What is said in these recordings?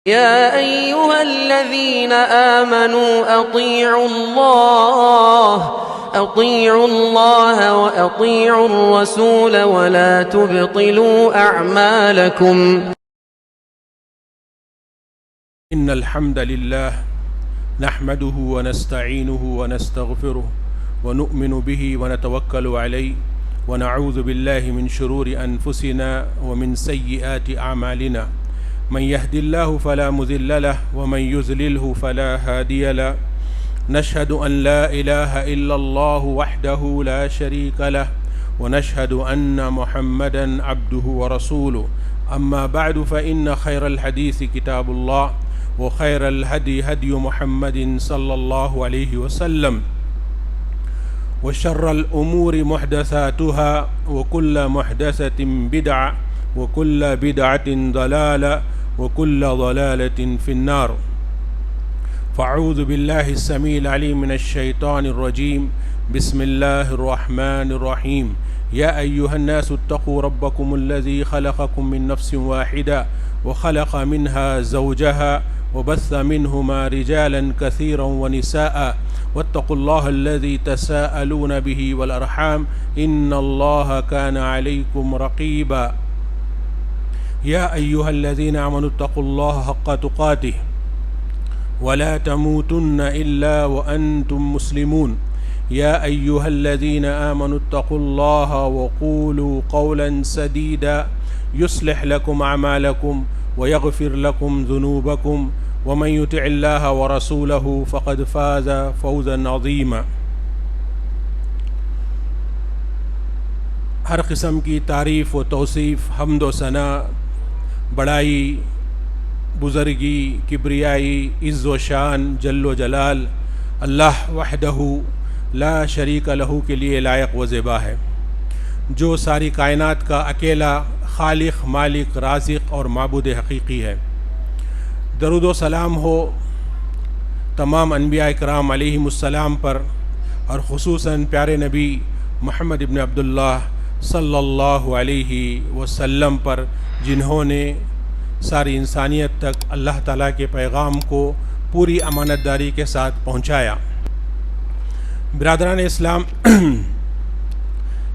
يا أيها الذين آمنوا أطيعوا الله وأطيعوا الرسول ولا تبطلوا أعمالكم. إن الحمد لله نحمده ونستعينه ونستغفره ونؤمن به ونتوكل عليه ونعوذ بالله من شرور أنفسنا ومن سيئات أعمالنا. من يهد الله فلا مضل له ومن يضلله فلا هادي له. نشهد أن لا إله إلا الله وحده لا شريك له ونشهد أن محمدا عبده ورسوله. أما بعد فإن خير الحديث كتاب الله وخير الهدي هدي محمد صلى الله عليه وسلم وشر الأمور محدثاتها وكل محدثة بدعة وكل بدعة ضلالة وكل ضلالة في النار. فأعوذ بالله السميع العليم من الشيطان الرجيم. بسم الله الرحمن الرحيم. يا أيها الناس اتقوا ربكم الذي خلقكم من نفس واحدة وخلق منها زوجها وبث منهما رجالا كثيرا ونساء واتقوا الله الذي تساءلون به والأرحام إن الله كان عليكم رقيبا. يا أيها الذين آمنوا اتقوا الله حق تقاته ولا تموتن إلا وأنتم مسلمون. يا أيها الذين آمنوا اتقوا الله وقولوا قولا سديدا يصلح لكم أعمالكم ويغفر لكم ذنوبكم ومن يطع الله ورسوله فقد فاز فوزا عظيما. ہر قسم کی تعریف و توصیف، حمد و ثنا، بڑائی، بزرگی، کبریائی، عز و شان، جل و جلال اللہ وحدہ لا شریک لہ کے لیے لائق و زیبا ہے، جو ساری کائنات کا اکیلا خالق، مالک، رازق اور معبود حقیقی ہے۔ درود و سلام ہو تمام انبیاء کرام علیہم السلام پر، اور خصوصاً پیارے نبی محمد ابن عبداللہ صلی اللہ علیہ وسلم پر، جنہوں نے ساری انسانیت تک اللہ تعالیٰ کے پیغام کو پوری امانت داری کے ساتھ پہنچایا۔ برادران اسلام،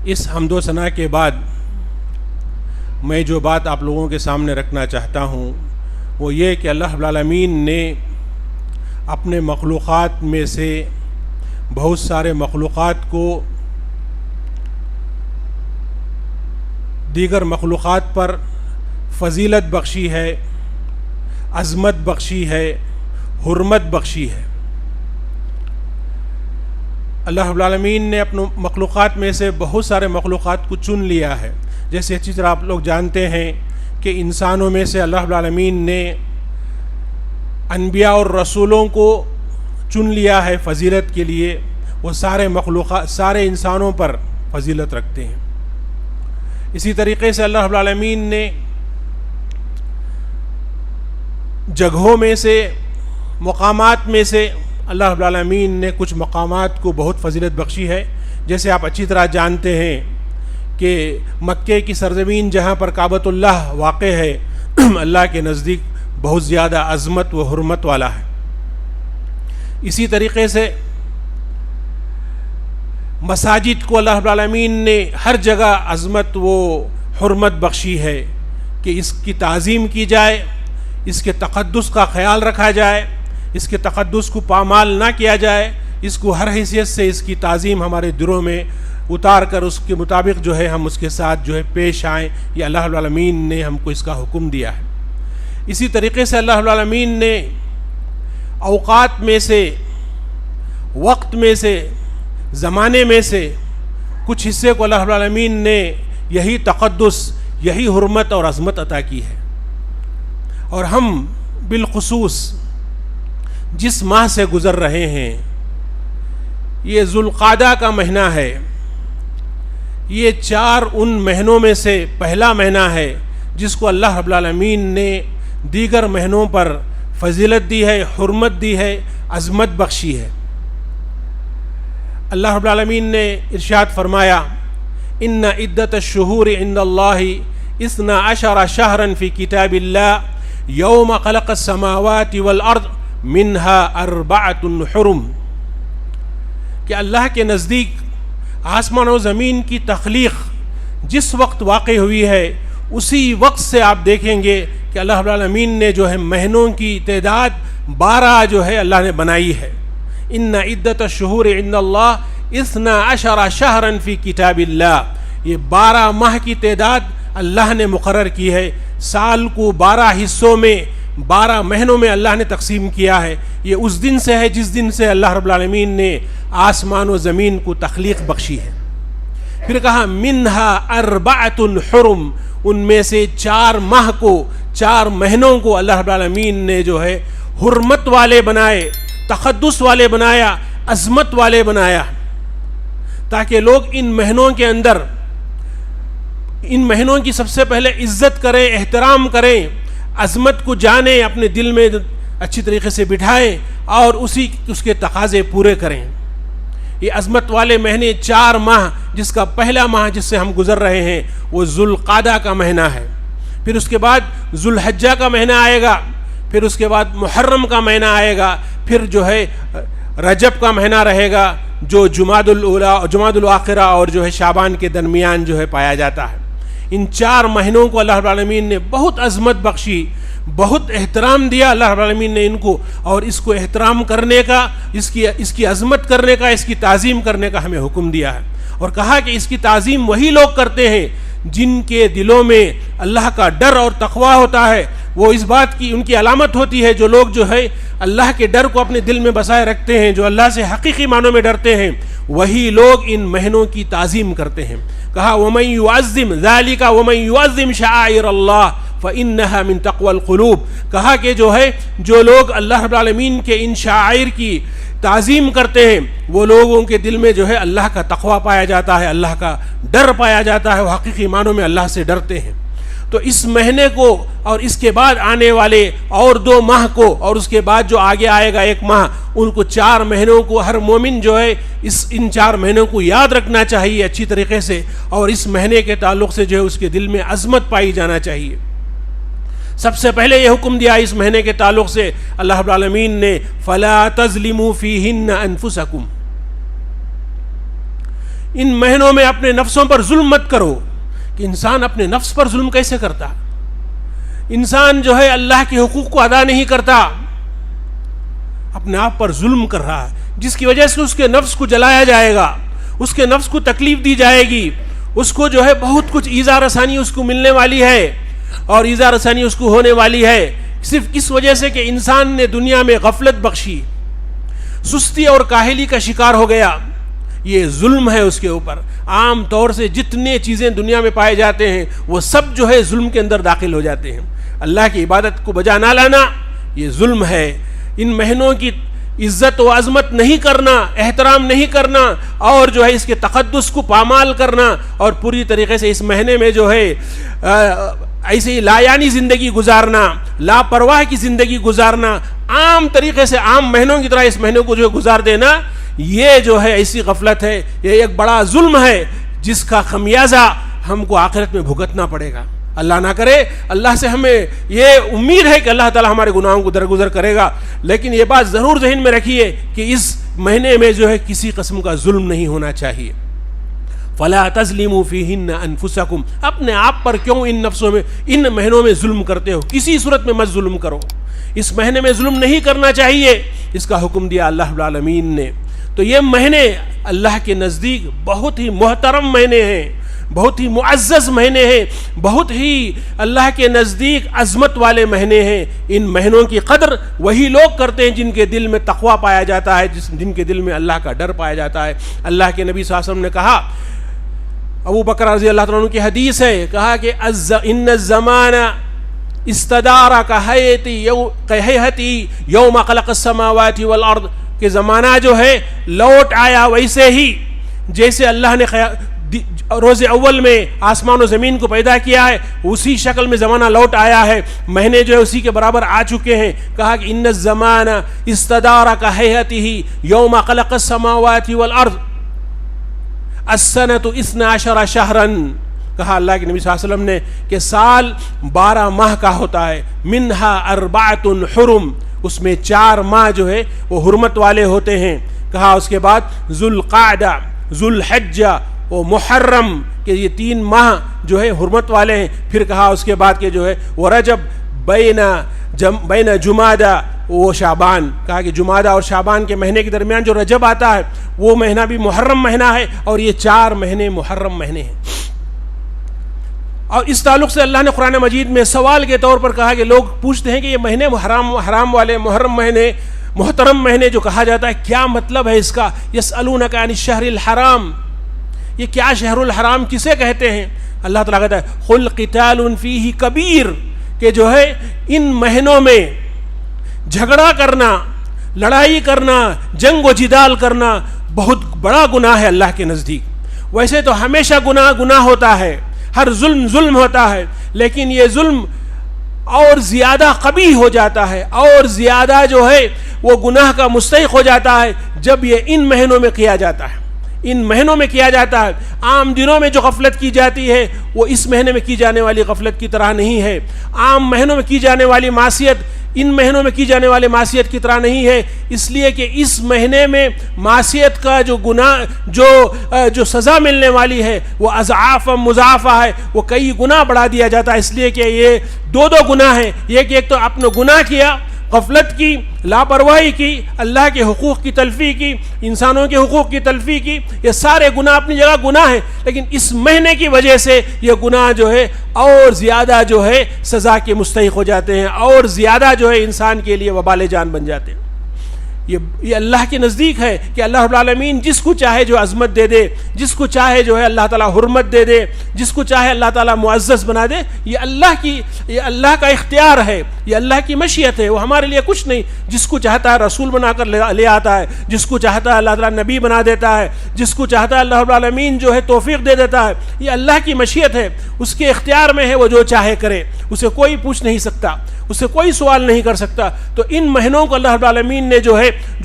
اس حمد و ثنا کے بعد میں جو بات آپ لوگوں کے سامنے رکھنا چاہتا ہوں وہ یہ کہ اللہ رب العالمین نے اپنے مخلوقات میں سے بہت سارے مخلوقات کو دیگر مخلوقات پر فضیلت بخشی ہے، عظمت بخشی ہے، حرمت بخشی ہے۔ اللہ رب العالمین نے اپنے مخلوقات میں سے بہت سارے مخلوقات کو چن لیا ہے۔ جیسے اچھی طرح آپ لوگ جانتے ہیں کہ انسانوں میں سے اللہ رب العالمین نے انبیاء اور رسولوں کو چن لیا ہے فضیلت کے لیے۔ وہ سارے مخلوقات، سارے انسانوں پر فضیلت رکھتے ہیں۔ اسی طریقے سے اللہ رب العالمین نے جگہوں میں سے، مقامات میں سے اللہ رب العالمین نے کچھ مقامات کو بہت فضیلت بخشی ہے۔ جیسے آپ اچھی طرح جانتے ہیں کہ مکے کی سرزمین جہاں پر کعبۃ اللہ واقع ہے، اللہ کے نزدیک بہت زیادہ عظمت و حرمت والا ہے۔ اسی طریقے سے مساجد کو اللہ رب العالمین نے ہر جگہ عظمت و حرمت بخشی ہے کہ اس کی تعظیم کی جائے، اس کے تقدس کا خیال رکھا جائے، اس کے تقدس کو پامال نہ کیا جائے، اس کو ہر حیثیت سے اس کی تعظیم ہمارے دلوں میں اتار کر اس کے مطابق جو ہے ہم اس کے ساتھ جو ہے پیش آئیں۔ یہ اللہ رب العالمین نے ہم کو اس کا حکم دیا ہے۔ اسی طریقے سے اللہ رب العالمین نے اوقات میں سے، وقت میں سے، زمانے میں سے کچھ حصے کو اللہ رب العالمین نے یہی تقدس، یہی حرمت اور عظمت عطا کی ہے۔ اور ہم بالخصوص جس ماہ سے گزر رہے ہیں، یہ ذوالقعدہ کا مہینہ ہے۔ یہ 4 ان مہینوں میں سے پہلا مہینہ ہے جس کو اللہ رب العالمین نے دیگر مہینوں پر فضیلت دی ہے، حرمت دی ہے، عظمت بخشی ہے۔ اللہ رب العالمین نے ارشاد فرمایا، ان عدت الشہور عند اللہ 12 شہرا فی کتاب اللہ یوم خلق السماوات والارض منها 4 حرم، کہ اللہ کے نزدیک آسمان و زمین کی تخلیق جس وقت واقع ہوئی ہے اسی وقت سے آپ دیکھیں گے کہ اللہ رب العالمین نے جو ہے مہینوں کی تعداد 12 جو ہے اللہ نے بنائی ہے. ان عدت الشہور عند اللہ 12 شہرا فی کتاب اللہ، یہ 12 ماہ کی تعداد اللہ نے مقرر کی ہے. سال کو 12 حصوں میں 12 مہینوں میں اللہ نے تقسیم کیا ہے. یہ اس دن سے ہے جس دن سے اللہ رب العالمین نے آسمان و زمین کو تخلیق بخشی ہے. پھر کہا منہا 4 حرم، ان میں سے 4 ماہ کو 4 مہینوں کو اللہ رب العالمین نے جو ہے حرمت والے بنائے، تقدس والے بنایا، عظمت والے بنایا، تاکہ لوگ ان مہینوں کے اندر ان مہینوں کی سب سے پہلے عزت کریں، احترام کریں، عظمت کو جانیں، اپنے دل میں اچھی طریقے سے بٹھائیں اور اس کے تقاضے پورے کریں. یہ عظمت والے مہینے 4 ماہ، جس کا پہلا ماہ جس سے ہم گزر رہے ہیں وہ ذوالقعدہ کا مہینہ ہے. پھر اس کے بعد ذوالحجہ کا مہینہ آئے گا، پھر اس کے بعد محرم کا مہینہ آئے گا، پھر جو ہے رجب کا مہینہ رہے گا جو جمادی الاخرہ اور جو ہے شعبان کے درمیان جو ہے پایا جاتا ہے. ان 4 مہینوں کو اللہ رب العالمین نے بہت عظمت بخشی، بہت احترام دیا اللہ رب العالمین نے ان کو، اور اس کو احترام کرنے کا، اس کی عظمت کرنے کا، اس کی تعظیم کرنے کا ہمیں حکم دیا ہے. اور کہا کہ اس کی تعظیم وہی لوگ کرتے ہیں جن کے دلوں میں اللہ کا ڈر اور تقوی ہوتا ہے. وہ اس بات کی ان کی علامت ہوتی ہے، جو لوگ جو ہے اللہ کے ڈر کو اپنے دل میں بسائے رکھتے ہیں، جو اللہ سے حقیقی معنوں میں ڈرتے ہیں، وہی لوگ ان مہینوں کی تعظیم کرتے ہیں. کہا وَمَن يُعَظِّمْ ذَلِكَ وَمَن يُعَظِّمْ شَعَائِرَ اللَّهِ فَإِنَّهَا مِن تَقْوَى الْقُلُوبِ. کہا کہ جو ہے جو لوگ اللہ رب العالمین کے ان شعائر کی تعظیم کرتے ہیں وہ لوگوں کے دل میں جو ہے اللہ کا تقوی پایا جاتا ہے، اللہ کا ڈر پایا جاتا ہے، وہ حقیقی معنوں میں اللہ سے ڈرتے ہیں. تو اس مہینے کو اور اس کے بعد آنے والے اور 2 ماہ کو اور اس کے بعد جو آگے آئے گا 1 ماہ، ان کو 4 مہینوں کو ہر مومن جو ہے ان 4 مہینوں کو یاد رکھنا چاہیے اچھی طریقے سے، اور اس مہینے کے تعلق سے جو ہے اس کے دل میں عظمت پائی جانا چاہیے. سب سے پہلے یہ حکم دیا اس مہینے کے تعلق سے اللہ رب العالمین نے فَلَا تَظْلِمُوا فِيهِنَّ أَنفُسَكُمْ، ان مہینوں میں اپنے نفسوں پر ظلم مت کرو. کہ انسان اپنے نفس پر ظلم کیسے کرتا؟ انسان جو ہے اللہ کے حقوق کو ادا نہیں کرتا، اپنے آپ پر ظلم کر رہا ہے، جس کی وجہ سے اس کے نفس کو جلایا جائے گا، اس کے نفس کو تکلیف دی جائے گی، اس کو جو ہے بہت کچھ ایذا رسانی اس کو ملنے والی ہے، اور ایذا رسانی اس کو ہونے والی ہے صرف اس وجہ سے کہ انسان نے دنیا میں غفلت بخشی، سستی اور کاہلی کا شکار ہو گیا. یہ ظلم ہے اس کے اوپر. عام طور سے جتنے چیزیں دنیا میں پائے جاتے ہیں وہ سب جو ہے ظلم کے اندر داخل ہو جاتے ہیں. اللہ کی عبادت کو بجا نہ لانا یہ ظلم ہے. ان مہینوں کی عزت و عظمت نہیں کرنا، احترام نہیں کرنا، اور جو ہے اس کے تقدس کو پامال کرنا، اور پوری طریقے سے اس مہینے میں جو ہے ایسے ہی لایانی زندگی گزارنا، لاپرواہ کی زندگی گزارنا، عام طریقے سے عام مہینوں کی طرح اس مہینے کو جو گزار دینا، یہ جو ہے ایسی غفلت ہے، یہ ایک بڑا ظلم ہے جس کا خمیازہ ہم کو آخرت میں بھگتنا پڑے گا. اللہ نہ کرے. اللہ سے ہمیں یہ امید ہے کہ اللہ تعالی ہمارے گناہوں کو درگزر کرے گا، لیکن یہ بات ضرور ذہن میں رکھیے کہ اس مہینے میں جو ہے کسی قسم کا ظلم نہیں ہونا چاہیے. فَلَا تَظْلِمُوا فِيهِنَّ أَنفُسَكُمْ، اپنے آپ پر کیوں ان نفسوں میں ان مہینوں میں ظلم کرتے ہو؟ کسی صورت میں مت ظلم کرو. اس مہینے میں ظلم نہیں کرنا چاہیے، اس کا حکم دیا اللہ رب العالمین نے. تو یہ مہینے اللہ کے نزدیک بہت ہی محترم مہینے ہیں، بہت ہی معزز مہینے ہیں، بہت ہی اللہ کے نزدیک عظمت والے مہینے ہیں. ان مہینوں کی قدر وہی لوگ کرتے ہیں جن کے دل میں تقوی پایا جاتا ہے، جن کے دل میں اللہ کا ڈر پایا جاتا ہے. اللہ کے نبی صلی اللہ علیہ وسلم نے کہا، ابو بکر رضی اللہ عنہ کی حدیث ہے، کہا کہ ان الزمان استدار کہیہتی یوم خلق السماوات والارض، کہ زمانہ جو ہے لوٹ آیا ویسے ہی جیسے اللہ نے روز اول میں آسمان و زمین کو پیدا کیا ہے، اسی شکل میں زمانہ لوٹ آیا ہے. مہینے جو ہے اسی کے برابر آ چکے ہیں. کہا کہ ان الزمان استدار کہیہتی یوم خلق السماوات والارض السنۃ 12 شہرا کہا اللہ کے نبی صلی اللہ علیہ وسلم نے کہ سال 12 ماہ کا ہوتا ہے، منہا 4 حرم، اس میں 4 ماہ جو ہے وہ حرمت والے ہوتے ہیں. کہا اس کے بعد ذوالقعدہ، ذوالحجہ و محرم، کہ یہ 3 ماہ جو ہے حرمت والے ہیں. پھر کہا اس کے بعد کہ جو ہے ورجب بین جمادہ و شعبان، کہا کہ جمادہ اور شعبان کے مہینے کے درمیان جو رجب آتا ہے وہ مہینہ بھی محرم مہینہ ہے، اور یہ 4 مہینے محرم مہینے ہیں. اور اس تعلق سے اللہ نے قرآن مجید میں سوال کے طور پر کہا کہ لوگ پوچھتے ہیں کہ یہ مہینے حرام والے محرم مہینے، محترم مہینے جو کہا جاتا ہے، کیا مطلب ہے اس کا؟ یسألونک عن الشہر الحرام، یہ کیا شہر الحرام کسے کہتے ہیں؟ اللہ تعالیٰ کہتا ہے قل قتال فیہ کبیر، کہ جو ہے ان مہینوں میں جھگڑا کرنا، لڑائی کرنا، جنگ و جدال کرنا بہت بڑا گناہ ہے اللہ کے نزدیک. ویسے تو ہمیشہ گناہ ہوتا ہے، ہر ظلم ہوتا ہے، لیکن یہ ظلم اور زیادہ قبیح ہو جاتا ہے، اور زیادہ جو ہے وہ گناہ کا مستحق ہو جاتا ہے جب یہ ان مہینوں میں کیا جاتا ہے. ان مہینوں میں کیا جاتا ہے. عام دنوں میں جو غفلت کی جاتی ہے وہ اس مہینے میں کی جانے والی غفلت کی طرح نہیں ہے. عام مہینوں میں کی جانے والی معصیت ان مہینوں میں کی جانے والی معصیت کی طرح نہیں ہے، اس لیے کہ اس مہینے میں معصیت کا جو گناہ جو سزا ملنے والی ہے وہ اضعاف مضاعفہ ہے، وہ کئی گنا بڑھا دیا جاتا ہے. اس لیے کہ یہ 2 گناہ ہیں. ایک تو اپنا گناہ کیا، غفلت کی، لاپرواہی کی، اللہ کے حقوق کی تلفی کی، انسانوں کے حقوق کی تلفی کی، یہ سارے گناہ اپنی جگہ گناہ ہیں، لیکن اس مہینے کی وجہ سے یہ گناہ جو ہے اور زیادہ جو ہے سزا کے مستحق ہو جاتے ہیں، اور زیادہ جو ہے انسان کے لیے وبال جان بن جاتے ہیں. یہ اللہ کے نزدیک ہے کہ اللہ رب العالمین جس کو چاہے جو عظمت دے دے، جس کو چاہے جو ہے اللہ تعالیٰ حرمت دے دے، جس کو چاہے اللہ تعالیٰ معزز بنا دے. یہ اللہ کا اختیار ہے، یہ اللہ کی مشیت ہے، وہ ہمارے لیے کچھ نہیں. جس کو چاہتا ہے رسول بنا کر لے آتا ہے، جس کو چاہتا ہے اللہ تعالیٰ نبی بنا دیتا ہے، جس کو چاہتا ہے اللہ رب العالمین جو ہے توفیق دے دیتا ہے. یہ اللہ کی مشیت ہے، اس کے اختیار میں ہے، وہ جو چاہے کرے، اسے کوئی پوچھ نہیں سکتا، اسے کوئی سوال نہیں کر سکتا. تو ان مہینوں کو اللہ رب العالمین نے جو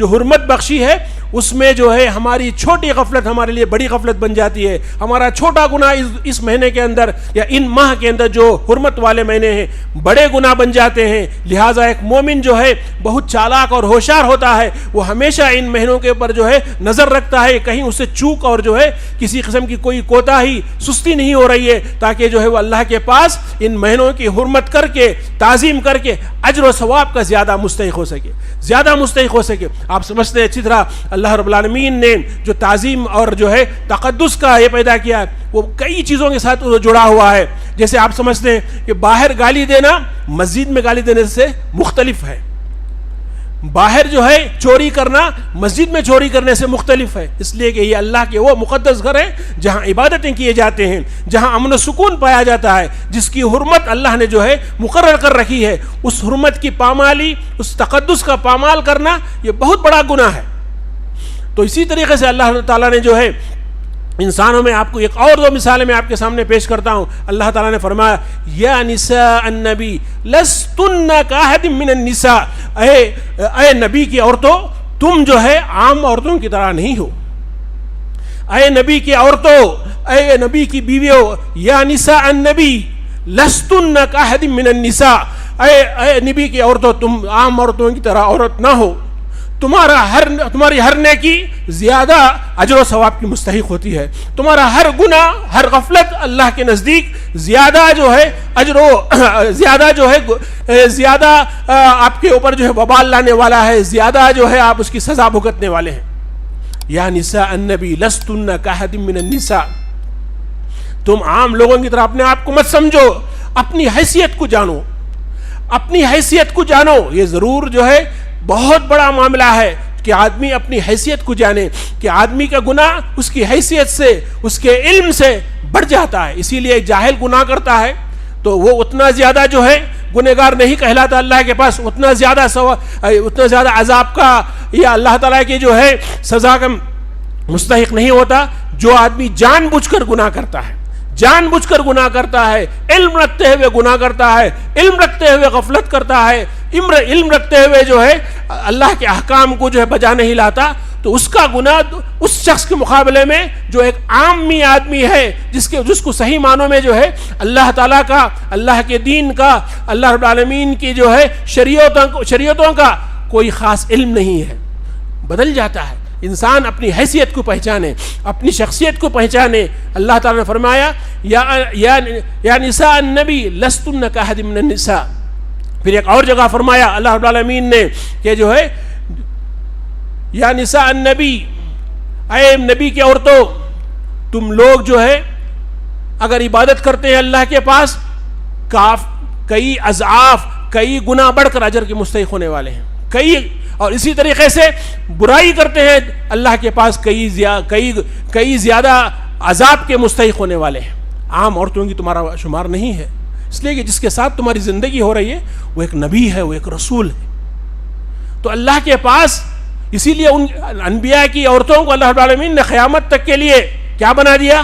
حرمت بخشی ہے، اس میں جو ہے ہماری چھوٹی غفلت ہمارے لیے بڑی غفلت بن جاتی ہے. ہمارا چھوٹا گناہ اس مہینے کے اندر یا ان ماہ کے اندر جو حرمت والے مہینے ہیں بڑے گناہ بن جاتے ہیں. لہٰذا ایک مومن جو ہے بہت چالاک اور ہوشیار ہوتا ہے، وہ ہمیشہ ان مہینوں کے اوپر جو ہے نظر رکھتا ہے، کہیں اسے چوک اور جو ہے کسی قسم کی کوئی کوتاہی، سستی نہیں ہو رہی ہے، تاکہ جو ہے وہ اللہ کے پاس ان مہینوں کی حرمت کر کے، تعظیم کر کے اجر و ثواب کا زیادہ مستحق ہو سکے، زیادہ مستحق ہو سکے. آپ سمجھتے ہیں اچھی طرح اللہ رب العالمین نے جو تعظیم اور جو ہے تقدس کا یہ پیدا کیا ہے، وہ کئی چیزوں کے ساتھ جڑا ہوا ہے. جیسے آپ سمجھتے ہیں کہ باہر گالی دینا مسجد میں گالی دینے سے مختلف ہے، باہر جو ہے چوری کرنا مسجد میں چوری کرنے سے مختلف ہے. اس لیے کہ یہ اللہ کے وہ مقدس گھر ہے جہاں عبادتیں کیے جاتے ہیں، جہاں امن و سکون پایا جاتا ہے، جس کی حرمت اللہ نے جو ہے مقرر کر رکھی ہے. اس حرمت کی پامالی، اس تقدس کا پامال کرنا یہ بہت بڑا گناہ ہے. تو اسی طریقے سے اللہ تعالیٰ نے جو ہے انسانوں میں، آپ کو ایک اور 2 مثالیں میں آپ کے سامنے پیش کرتا ہوں. اللہ تعالیٰ نے فرمایا یا نساء النبی لستن کاحد من النساء، اے نبی کی عورتوں تم جو ہے عام عورتوں کی طرح نہیں ہو. اے نبی کی عورتوں، اے نبی کی بیویوں، یا نساء النبی لستن کاحد من النساء، اے نبی کی عورتوں تم عام عورتوں کی طرح عورت نہ ہو. تمہاری ہر نیکی زیادہ اجر و ثواب کی مستحق ہوتی ہے. تمہارا ہر گناہ، ہر غفلت اللہ کے نزدیک زیادہ جو ہے زیادہ آپ کے اوپر جو ہے وبال لانے والا ہے، زیادہ جو ہے آپ اس کی سزا بھگتنے والے ہیں. یا نساء النبی لستن کاحد من النساء، تم عام لوگوں کی طرح اپنے آپ کو مت سمجھو، اپنی حیثیت کو جانو، اپنی حیثیت کو جانو. یہ ضرور جو ہے بہت بڑا معاملہ ہے کہ آدمی اپنی حیثیت کو جانے، کہ آدمی کا گناہ اس کی حیثیت سے، اس کے علم سے بڑھ جاتا ہے. اسی لیے جاہل گناہ کرتا ہے تو وہ اتنا زیادہ جو ہے گنہگار نہیں کہلاتا اللہ کے پاس، اتنا زیادہ عذاب کا یا اللہ تعالیٰ کی جو ہے سزا کا مستحق نہیں ہوتا. جو آدمی جان بوجھ کر گناہ کرتا ہے، جان بوجھ کر گناہ کرتا ہے، علم رکھتے ہوئے گناہ کرتا ہے، علم رکھتے ہوئے غفلت کرتا ہے، علم رکھتے ہوئے جو ہے اللہ کے احکام کو جو ہے بجا نہیں لاتا، تو اس کا گناہ اس شخص کے مقابلے میں جو ایک عامی آدمی ہے جس کو صحیح معنوں میں جو ہے اللہ تعالیٰ کا، اللہ کے دین کا، اللہ رب العالمین کی جو ہے شریعتوں کا کوئی خاص علم نہیں ہے، بدل جاتا ہے۔ انسان اپنی حیثیت کو پہچانے، اپنی شخصیت کو پہچانے۔ اللہ تعالیٰ نے فرمایا یا نساء النبی لستن کاحد من النساء۔ پھر ایک اور جگہ فرمایا اللہ رب العالمین نے کہ جو ہے یا نساء النبی، اے نبی کی عورتوں، تم لوگ جو ہے اگر عبادت کرتے ہیں اللہ کے پاس کئی اضعاف، کئی گنا بڑھ کر اجر کے مستحق ہونے والے ہیں، اور اسی طریقے سے برائی کرتے ہیں اللہ کے پاس کئی زیادہ عذاب کے مستحق ہونے والے ہیں۔ عام عورتوں کی تمہارا شمار نہیں ہے، اس لیے کہ جس کے ساتھ تمہاری زندگی ہو رہی ہے وہ ایک نبی ہے، وہ ایک رسول ہے۔ تو اللہ کے پاس اسی لیے ان انبیاء کی عورتوں کو اللہ رب العالمین نے قیامت تک کے لیے کیا بنا دیا؟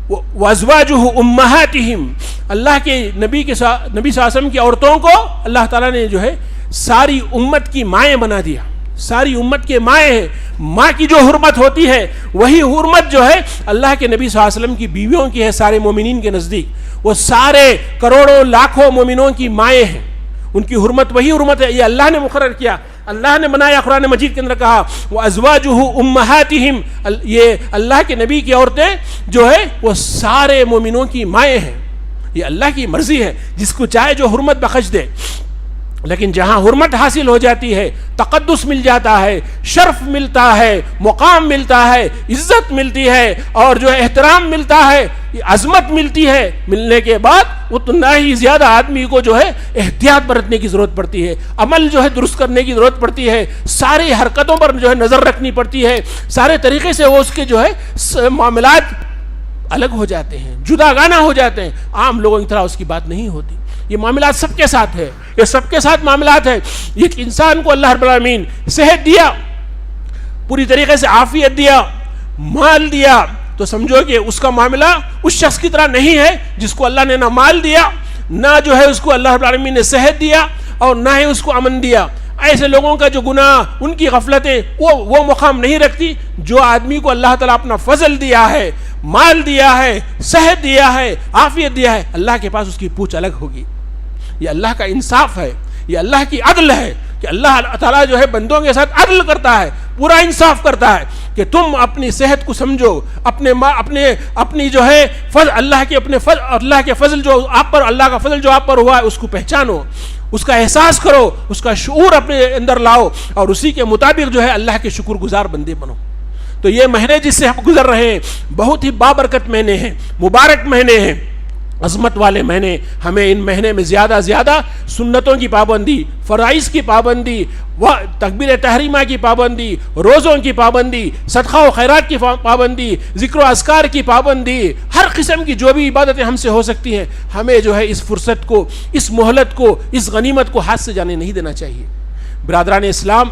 وَأَزْوَاجُهُ أُمَّهَاتِهِمْ۔ اللہ کے نبی صلی اللہ علیہ وسلم کی عورتوں کو اللہ تعالیٰ نے جو ہے ساری امت کی مائیں بنا دیا، ساری امت کے مائیں ہیں۔ ماں کی جو حرمت ہوتی ہے وہی حرمت جو ہے اللہ کے نبی صلی اللہ علیہ وسلم کی بیویوں کی ہے سارے مومنین کے نزدیک۔ وہ سارے کروڑوں لاکھوں مومنوں کی مائیں ہیں، ان کی حرمت وہی حرمت ہے، یہ اللہ نے مقرر کیا، اللہ نے بنایا۔ قرآن مجید کے اندر کہا وَأَزْوَاجُهُ أُمَّهَاتِهِمْ، یہ اللہ کے نبی کی عورتیں جو ہے وہ سارے مومنوں کی مائیں ہیں۔ یہ اللہ کی مرضی ہے، جس کو چاہے جو حرمت بخش دے۔ لیکن جہاں حرمت حاصل ہو جاتی ہے، تقدس مل جاتا ہے، شرف ملتا ہے، مقام ملتا ہے، عزت ملتی ہے، اور جو احترام ملتا ہے، عظمت ملتی ہے، ملنے کے بعد اتنا ہی زیادہ آدمی کو جو ہے احتیاط برتنے کی ضرورت پڑتی ہے، عمل جو ہے درست کرنے کی ضرورت پڑتی ہے، ساری حرکتوں پر جو ہے نظر رکھنی پڑتی ہے، سارے طریقے سے وہ اس کے جو ہے معاملات الگ ہو جاتے ہیں، جدا گانا ہو جاتے ہیں۔ عام لوگوں کی طرح اس کی بات نہیں ہوتی۔ یہ معاملات سب کے ساتھ ہے، یہ سب کے ساتھ معاملات ہے۔ ایک انسان کو اللہ رب العالمین صحت دیا، پوری طریقے سے عافیت دیا، مال دیا، تو سمجھو کہ اس کا معاملہ اس شخص کی طرح نہیں ہے جس کو اللہ نے نہ مال دیا، نہ جو ہے اس کو اللہ رب العالمین نے صحت دیا، اور نہ ہی اس کو امن دیا۔ ایسے لوگوں کا جو گناہ، ان کی غفلتیں وہ مقام نہیں رکھتی جو آدمی کو اللہ تعالیٰ اپنا فضل دیا ہے، مال دیا ہے، صحت دیا ہے، عافیت دیا ہے، اللہ کے پاس اس کی پوچھ الگ ہوگی۔ یہ اللہ کا انصاف ہے، یہ اللہ کی عدل ہے کہ اللہ تعالیٰ جو ہے بندوں کے ساتھ عدل کرتا ہے، پورا انصاف کرتا ہے کہ تم اپنی صحت کو سمجھو، اپنی جو ہے اللہ کے فضل جو آپ پر، اللہ کا فضل جو آپ پر ہوا ہے اس کو پہچانو، اس کا احساس کرو، اس کا شعور اپنے اندر لاؤ، اور اسی کے مطابق جو ہے اللہ کے شکر گزار بندے بنو۔ تو یہ مہینے جس سے ہم گزر رہے ہیں بہت ہی بابرکت مہینے ہیں، مبارک مہینے ہیں، عظمت والے مہینے۔ ہمیں ان مہینے میں زیادہ سنتوں کی پابندی، فرائض کی پابندی، تکبیر تحریمہ کی پابندی، روزوں کی پابندی، صدقہ و خیرات کی پابندی، ذکر و اذکار کی پابندی، ہر قسم کی جو بھی عبادتیں ہم سے ہو سکتی ہیں، ہمیں جو ہے اس فرصت کو، اس مہلت کو، اس غنیمت کو ہاتھ سے جانے نہیں دینا چاہیے۔ برادران اسلام،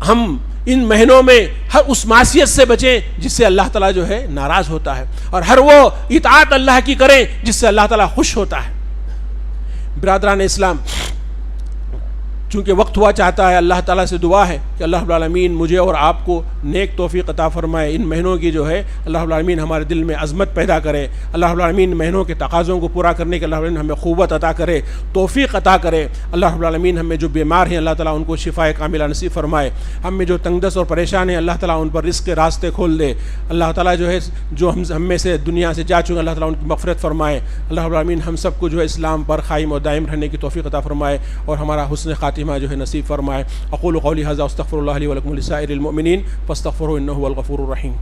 ہم ان مہینوں میں ہر اس معصیت سے بچیں جس سے اللہ تعالیٰ جو ہے ناراض ہوتا ہے، اور ہر وہ اطاعت اللہ کی کریں جس سے اللہ تعالیٰ خوش ہوتا ہے۔ برادران اسلام، چونکہ وقت ہوا چاہتا ہے، اللہ تعالیٰ سے دعا ہے کہ اللہ رب العالمین مجھے اور آپ کو نیک توفیق عطا فرمائے۔ ان مہینوں کی جو ہے اللہ رب العالمین ہمارے دل میں عظمت پیدا کرے، اللہ رب العالمین مہینوں کے تقاضوں کو پورا کرنے کے اللہ رب العالمین ہمیں قوت عطا کرے، توفیق عطا کرے۔ اللہ رب العالمین ہمیں جو بیمار ہیں اللہ تعالیٰ ان کو شفائے کاملہ نصیب فرمائے، ہم میں جو تنگ دست اور پریشان ہیں اللہ تعالیٰ ان پر رزق کے راستے کھول دے۔ اللہ تعالیٰ جو ہے جو ہم میں سے دنیا سے جا چکے اللہ تعالیٰ ان کی مغفرت فرمائے۔ اللہ رب العالمین ہم سب کو جو ہے اسلام پر قائم اور دائم رہنے کی توفیق عطا فرمائے، اور ہمارا حسن خاتمہ جو ہے نصیب فرمائے۔ اقول قولی ھذا واستغفر اللہ لی ولکم ولسائر المؤمنین فاستغفروہ انہ هو الغفور الرحیم۔